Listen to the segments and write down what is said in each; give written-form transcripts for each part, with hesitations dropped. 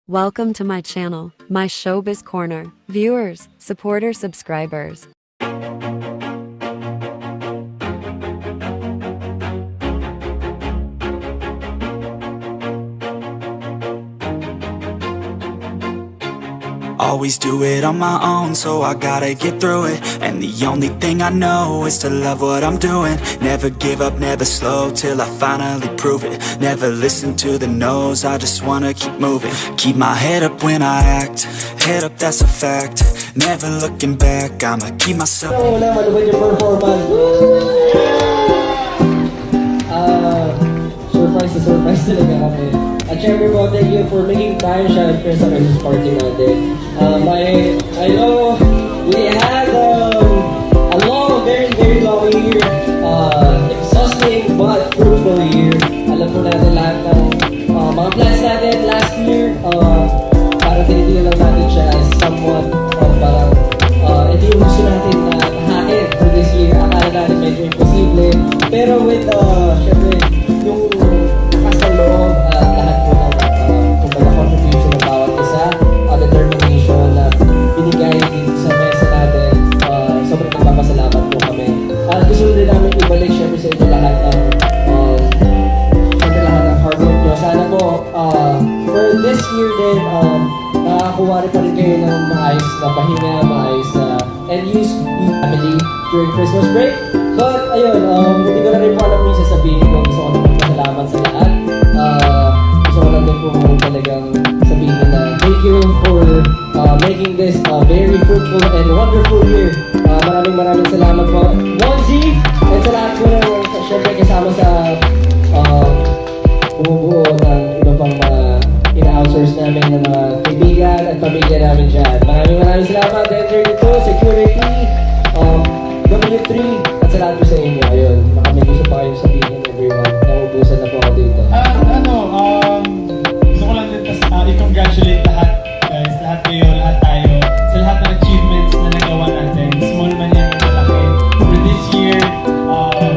Welcome to my channel, my Showbiz Corner. Viewers, supporters, subscribers. Always do it on my own, so I gotta get through it. And the only thing I know is to love what I'm doing. Never give up, never slow, till I finally prove it. Never listen to the no's, I just wanna keep moving. Keep my head up when I act, head up, that's a fact. Never looking back, I'ma keep myself. Una, malubad yung performance. Surprise talaga kami. At syempre po, thank you for making time, syempre, sa Christmas party natin. I know we had a long, very long year. Exhausting but fruitful year. Alam po natin lahat ng mga plans natin last year. Para tinitingnan lang natin siya as somewhat parang ito yung gusto natin na hahain for this year. Akala natin medyo imposible. Pero with, syempre, yung loob at lahat po ng kumbaga contribution ng bawat isa, determination na binigay dito sa mesa natin, sobrang nagpapasalamat po kami. At gusto din namin ibalik syempre sa inyo lahat ng hard work nyo. Sana po, for this year din, nakakuha rin pa rin kayo ng maayos na pahinga, maayos na and use yung family during Christmas break. But ayun, hindi ko na rin po alam yung sasabihin ko. Gusto ko na magpasalamat sa lahat. Gusto ko lang din po talagang sabihin na thank you for making this a very fruitful and wonderful year. Maraming salamat po. Monzi! And sa lahat po na syempre kasama sa bumubuo ng iba pang mga ina-outsource namin ng mga kaibigan at pamilya namin dyan. Maraming salamat. Enter 2, security, W3, at sa lahat po sa inyo. Ayun, baka may gusto pa kayong sabihin, everyone. Naubusan na po ako dito. Gusto ko lang din i-congratulate lahat, guys. Lahat kayo, lahat tayo. Sa lahat ng achievements na nagawa natin. Small man yan, malaki. For this year,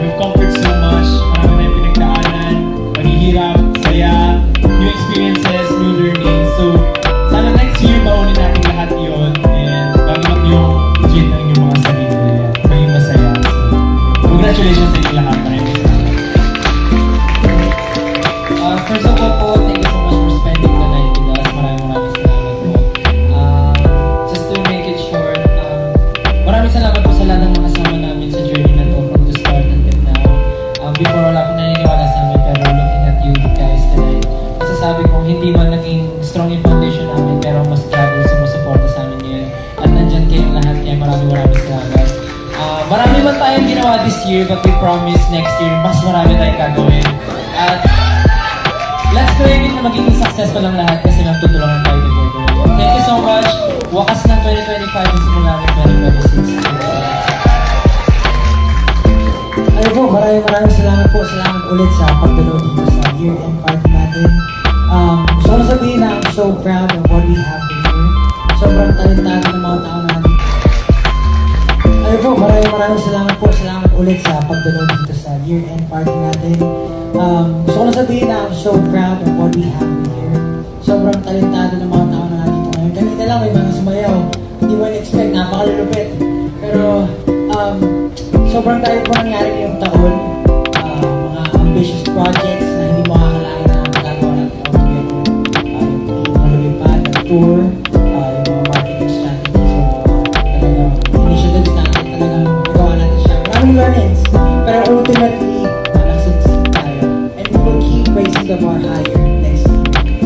we've conquered so much. Marami na yung pinagdaanan, paghihirap, saya, new experiences, new learnings. So, sana next year, baunin natin lahat yun. And bago yung achieve ng yung mga sarili nila. Maging masaya. So, congratulations sa inyo lahat. Maraming salamat. First of all po, thank you so much for spending the night with us. Maraming salamat po. Just to make it short, maraming salamat po sa lahat ng mga kasama namin sa journey na to from the start until now. Before wala akong naniniwala sa amin, pero looking at you guys tonight, masasabi kong hindi man naging strong yung foundation namin, pero mas grabe sumusuporta sa amin ngayon. At nandyan kayong lahat, kaya maraming salamat. Marami man tayong ginawa this year, but we promise next year, mas marami tayong gagawin. At let's pray na magiging successful ang lahat kasi nagtutulungan tayo together. Thank you so much. Wakas ng 2025 at simula ng 2026. Ayun po, maraming salamat po. Salamat ulit sa pagdalo dito sa year-end party natin. Gusto ko sabihin na I'm so proud of what we have here. Sobrang talentado ng mga tao natin. Ayun po, maraming salamat po. Salamat ulit sa pagdalo dito sa year-end party natin. Gusto ko na sabihin na I'm so proud of what we have here. Sobrang talentado ng mga tao na natin ngayon. Kanina lang may mga sumayaw. Hindi mo na-expect, napakalulupit. Pero sobrang tayo po nangyari ngayong taon. Mga ambitious projects na hindi makakalain na magagawa natin all together. Yung malulipad, ang tour, yung mga marketing strategies, yung mga initiatives natin, talagang magawa natin siya. Maraming learnings. Pero ultimately, raising the bar higher next year.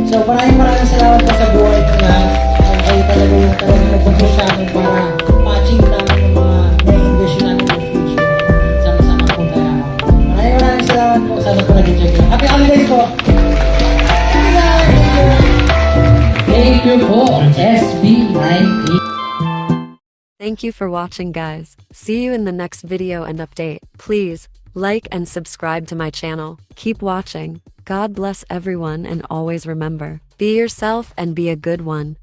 So maraming salamat po sa buhay ko na kayo talaga yung talagang nagpupush namin para ma-achieve namin yung mga na-envision namin in the future. Sama-sama po tayo. Maraming salamat po. Sana po nag-enjoy ko. Happy holidays po! Thank you po, SB19. Thank you for watching, guys. See you in the next video and update. Please like and subscribe to my channel. Keep watching. God bless everyone and always remember, be yourself and be a good one.